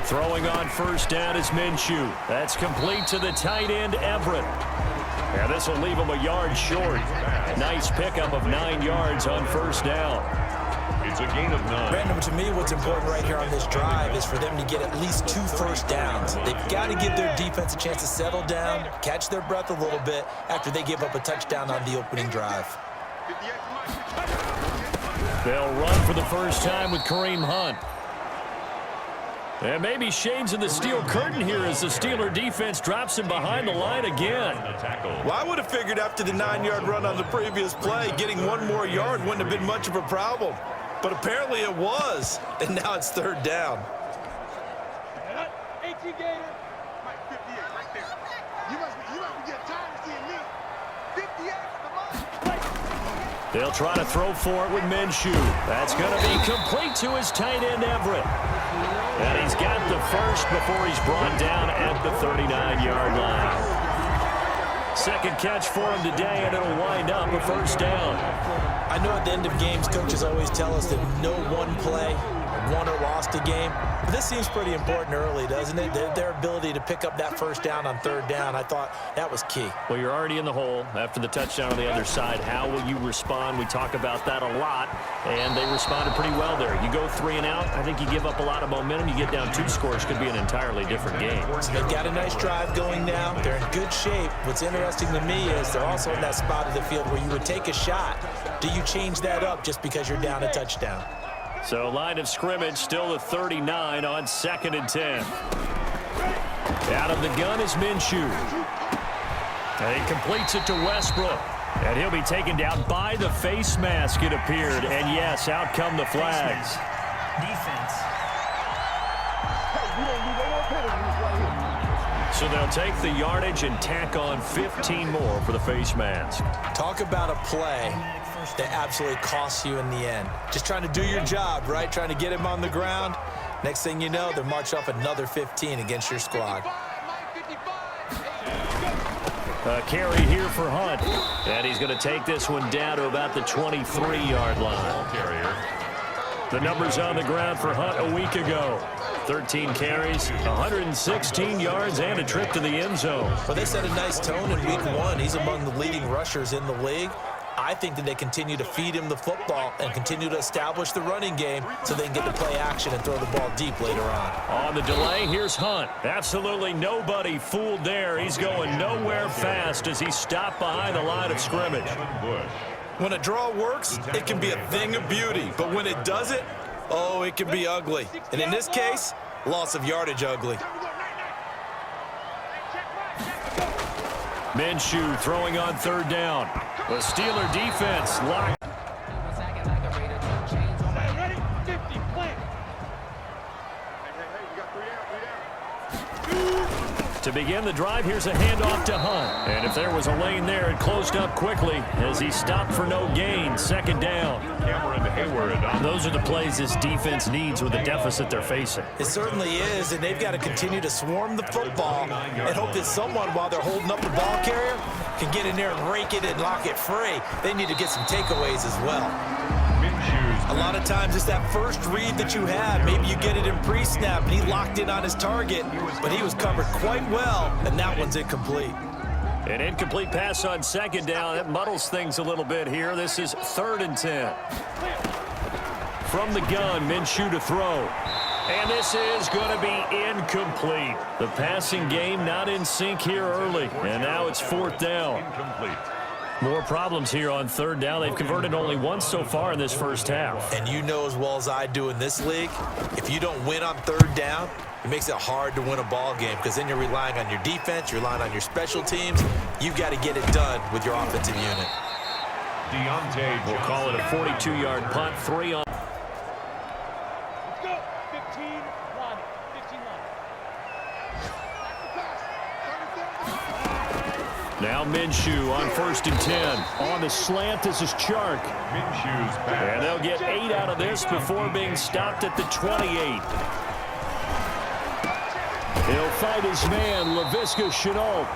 Throwing on first down is Minshew. That's complete to the tight end, Everett. And this will leave him a yard short. Nice pickup of 9 yards on first down. It's a gain of 9. Brandon, to me, what's important right here on this drive is for them to get at least 2 first downs. They've got to give their defense a chance to settle down, catch their breath a little bit after they give up a touchdown on the opening drive. They'll run for the first time with Kareem Hunt. And maybe shades of the steel curtain here as the Steeler defense drops him behind the line again. Well, I would have figured after the 9-yard run on the previous play, getting 1 more yard wouldn't have been much of a problem. But apparently it was, and now it's third down. They'll try to throw for it with Minshew. That's going to be complete to his tight end, Everett. And he's got the first before he's brought down at the 39-yard line. Second catch for him today, and it'll wind up a first down. I know at the end of games, coaches always tell us that no one play won or lost a game. But this seems pretty important early, doesn't it? Their ability to pick up that first down on third down, I thought that was key. Well, you're already in the hole after the touchdown on the other side. How will you respond? We talk about that a lot, and they responded pretty well there. You go 3 and out, I think you give up a lot of momentum. You get down 2 scores, could be an entirely different game. So they've got a nice drive going now. They're in good shape. What's interesting to me is they're also in that spot of the field where you would take a shot. Do you change that up just because you're down a touchdown? So line of scrimmage still at 39 on 2nd and 10. Out of the gun is Minshew. And he completes it to Westbrook. And he'll be taken down by the face mask, it appeared. And yes, out come the flags. Defense. So they'll take the yardage and tack on 15 more for the face mask. Talk about a play that absolutely costs you in the end. Just trying to do your job, right? Trying to get him on the ground. Next thing you know, they're march off another 15 against your squad. A carry here for Hunt. And he's going to take this one down to about the 23-yard line. The numbers on the ground for Hunt a week ago. 13 carries, 116 yards, and a trip to the end zone. Well, they set a nice tone in week 1. He's among the leading rushers in the league. I think that they continue to feed him the football and continue to establish the running game so they can get to play action and throw the ball deep later on. On the delay, here's Hunt. Absolutely nobody fooled there. He's going nowhere fast as he stopped behind the line of scrimmage. When a draw works, it can be a thing of beauty. But when it doesn't, oh, it can be ugly. And in this case, loss of yardage ugly. Minshew throwing on third down. The Steeler defense locked. To begin the drive, here's a handoff to Hunt. And if there was a lane there, it closed up quickly as he stopped for no gain. 2nd down. Those are the plays this defense needs with the deficit they're facing. It certainly is, and they've got to continue to swarm the football and hope that someone, while they're holding up the ball carrier, can get in there and rake it and lock it free. They need to get some takeaways as well. A lot of times it's that first read that you have. Maybe you get it in pre-snap, and he locked in on his target, but he was covered quite well, and that one's incomplete. An incomplete pass on 2nd down. That muddles things a little bit here. This is 3rd and 10. From the gun, Minshew to throw. And this is going to be incomplete. The passing game not in sync here early, and now it's 4th down. More problems here on 3rd down. They've converted only once so far in this first half. And you know as well as I do in this league, if you don't win on 3rd down, it makes it hard to win a ball game because then you're relying on your defense, you're relying on your special teams. You've got to get it done with your offensive unit. We'll call it a 42-yard punt, 3 on. Let's go. 15-1. 15-1. Now Minshew on 1st and 10. On the slant, this is Chark. And they'll get 8 out of this before being stopped at the 28. He'll fight his man, Laviska Shenault.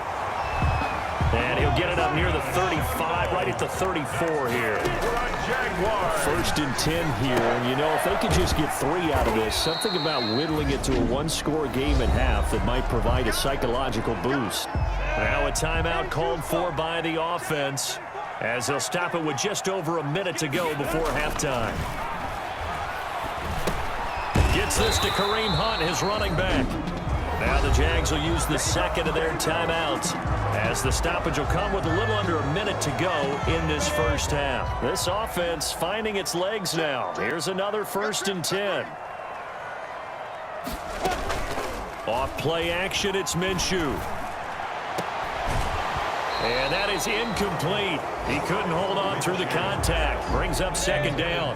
And he'll get it up near the 35, right at the 34 here. Jaguars. 1st and 10 here, and you know, if they could just get 3 out of this, something about whittling it to a one-score game at half that might provide a psychological boost. Now a timeout called for by the offense, as they'll stop it with just over a minute to go before halftime. Gets this to Kareem Hunt, his running back. Now the Jags will use the second of their timeouts, as the stoppage will come with a little under a minute to go in this first half. This offense finding its legs now. Here's another 1st and 10. Off play action, it's Minshew. And that is incomplete. He couldn't hold on through the contact. Brings up 2nd down.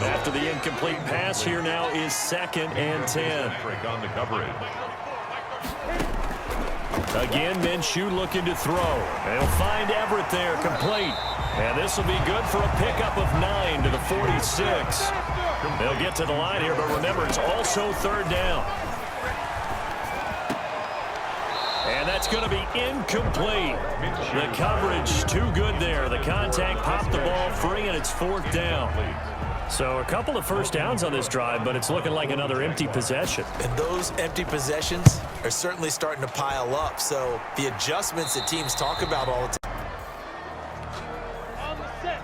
After the incomplete pass, here now is 2nd and 10. On the coverage. Again, Minshew looking to throw. They'll find Everett there, complete. And this will be good for a pickup of 9 to the 46. They'll get to the line here, but remember, it's also 3rd down. And that's going to be incomplete. The coverage too good there. The contact popped the ball free, and it's 4th down. So a couple of first downs on this drive, but it's looking like another empty possession. And those empty possessions are certainly starting to pile up. So the adjustments that teams talk about all the time. On the set.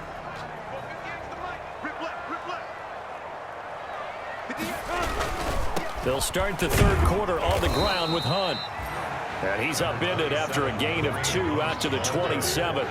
Rip left. They'll start the 3rd quarter on the ground with Hunt. And he's upended after a gain of 2 out to the 27.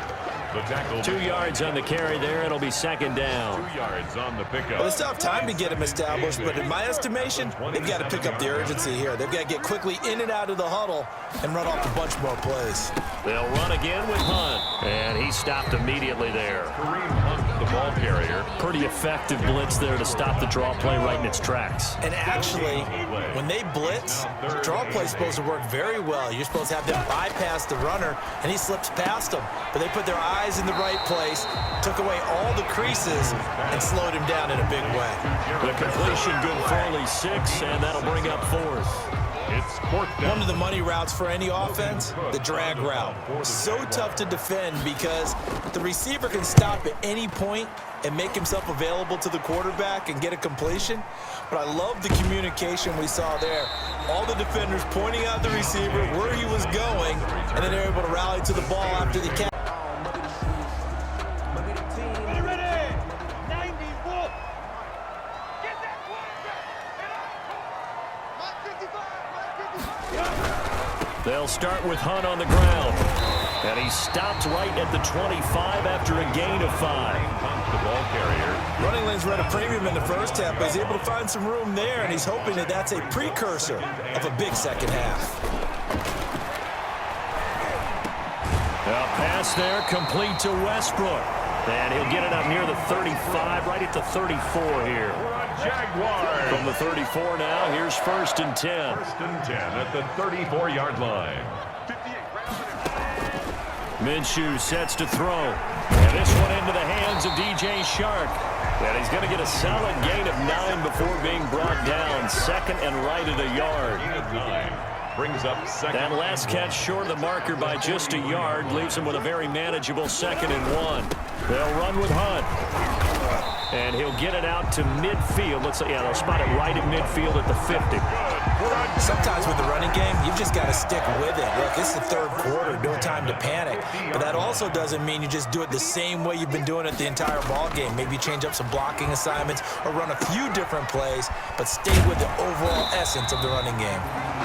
The tackle. 2 yards on the carry there. It'll be 2nd down. 2 yards on the pickup. Well, they still have time to get him established, but in my estimation, they've got to pick up the urgency here. They've got to get quickly in and out of the huddle and run off a bunch more plays. They'll run again with Hunt. And he stopped immediately there. Kareem Hunt, the ball carrier. Pretty effective blitz there to stop the draw play right in its tracks. And actually, when they blitz, draw play's supposed to work very well. You're supposed to have them bypass the runner, and he slips past them. But they put their eyes in the right place, took away all the creases, and slowed him down in a big way. The completion good for only 6, and that'll bring up 4th. It's 4th down. One of the money routes for any offense, the drag route. So tough to defend because the receiver can stop at any point and make himself available to the quarterback and get a completion. But I love the communication we saw there. All the defenders pointing out the receiver, where he was going, and then they're able to rally to the ball after the catch. Ready. 90 Wolf. Get that quarterback. They'll start with Hunt on the ground. And he stopped right at the 25 after a gain of 5. The ball carrier. Running lanes run a premium in the first half, but he's able to find some room there, and he's hoping that that's a precursor of a big second half. A pass there, complete to Westbrook. And he'll get it up near the 35, right at the 34 here. Jaguars. From the 34 now, here's 1st and 10. 1st and 10 at the 34-yard line. Minshew sets to throw. And this one into the hands of DJ Shark. And he's going to get a solid gain of 9 before being brought down. 2nd and right at a yard. Gain of 9. Brings up 2nd. That last catch short of the marker by just a yard leaves him with a very manageable 2nd and 1. They'll run with Hunt. And he'll get it out to midfield. Looks like, yeah, they'll spot it right at midfield at the 50. Sometimes with the running game, you've just got to stick with it. Look, it's the 3rd quarter, no time to panic. But that also doesn't mean you just do it the same way you've been doing it the entire ball game. Maybe change up some blocking assignments or run a few different plays, but stay with the overall essence of the running game.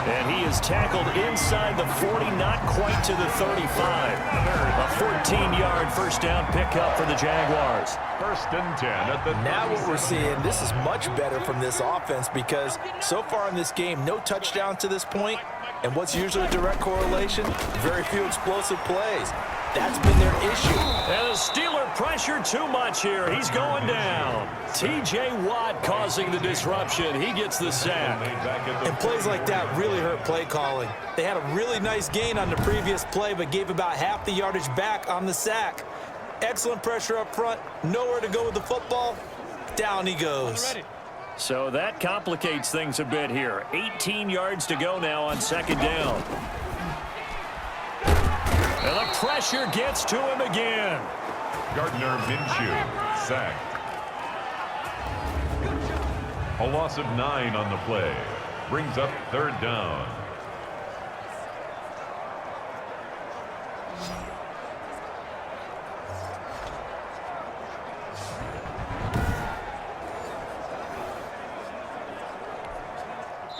And he is tackled inside the 40, not quite to the 35. A 14-yard 1st down pickup for the Jaguars. 1st and 10 at the Now what we're seeing, this is much better from this offense because so far in this game, no touchdown to this point, and what's usually a direct correlation? Very few explosive plays. That's been their issue. And the Steeler pressure too much here. He's going down. T.J. Watt causing the disruption. He gets the sack. And plays like that really hurt play calling. They had a really nice gain on the previous play, but gave about half the yardage back on the sack. Excellent pressure up front. Nowhere to go with the football. Down he goes. So that complicates things a bit here. 18 yards to go now on 2nd down. And the pressure gets to him again. Gardner Minshew, sacked. A loss of 9 on the play. Brings up 3rd down.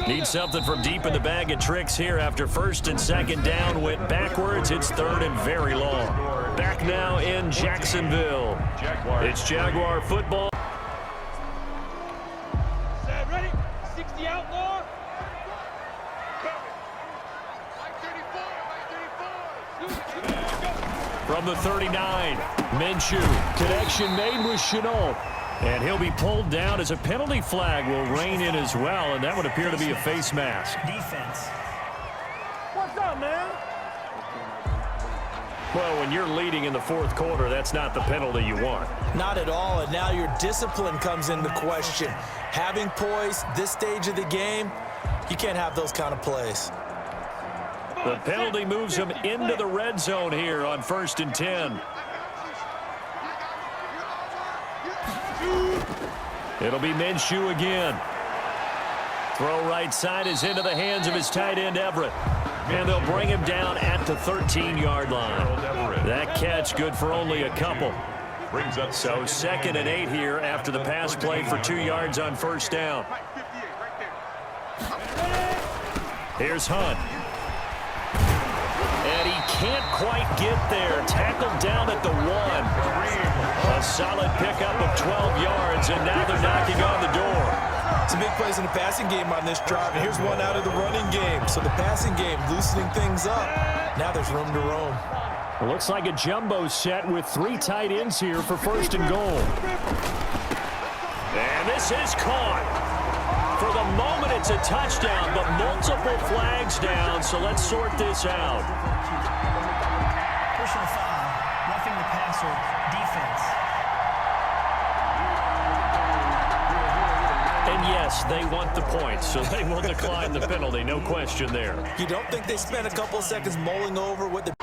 Need something from deep in the bag of tricks here after 1st and 2nd down. Went backwards. It's 3rd and very long. Back now in Jacksonville. It's Jaguar football. Set, ready? 60 outlaw. From the 39, Minshew. Connection made with Chenault. And he'll be pulled down as a penalty flag will rein in as well, and that would appear to be a face mask. Defense. What's up, man? Well, when you're leading in the 4th quarter, that's not the penalty you want. Not at all, and now your discipline comes into question. Having poise this stage of the game, you can't have those kind of plays. The penalty moves him into the red zone here on 1st and 10. It'll be Minshew again. Throw right side is into the hands of his tight end, Everett. And they'll bring him down at the 13-yard line. That catch good for only a couple. So 2nd and 8 here after the pass play for 2 yards on 1st down. Here's Hunt. And he can't quite get there. Tackled down at the 1. A solid pickup of 12 yards, and now they're knocking on the door. Some big plays in the passing game on this drive, and here's one out of the running game. So the passing game loosening things up. Now there's room to roam. It looks like a jumbo set with 3 tight ends here for 1st and goal. And this is caught. For the moment, it's a touchdown, but multiple flags down, so let's sort this out. Personal foul. Roughing the passer. Defense. And yes, they want the points, so they will decline the penalty. No question there. You don't think they spent a couple of seconds mulling over what the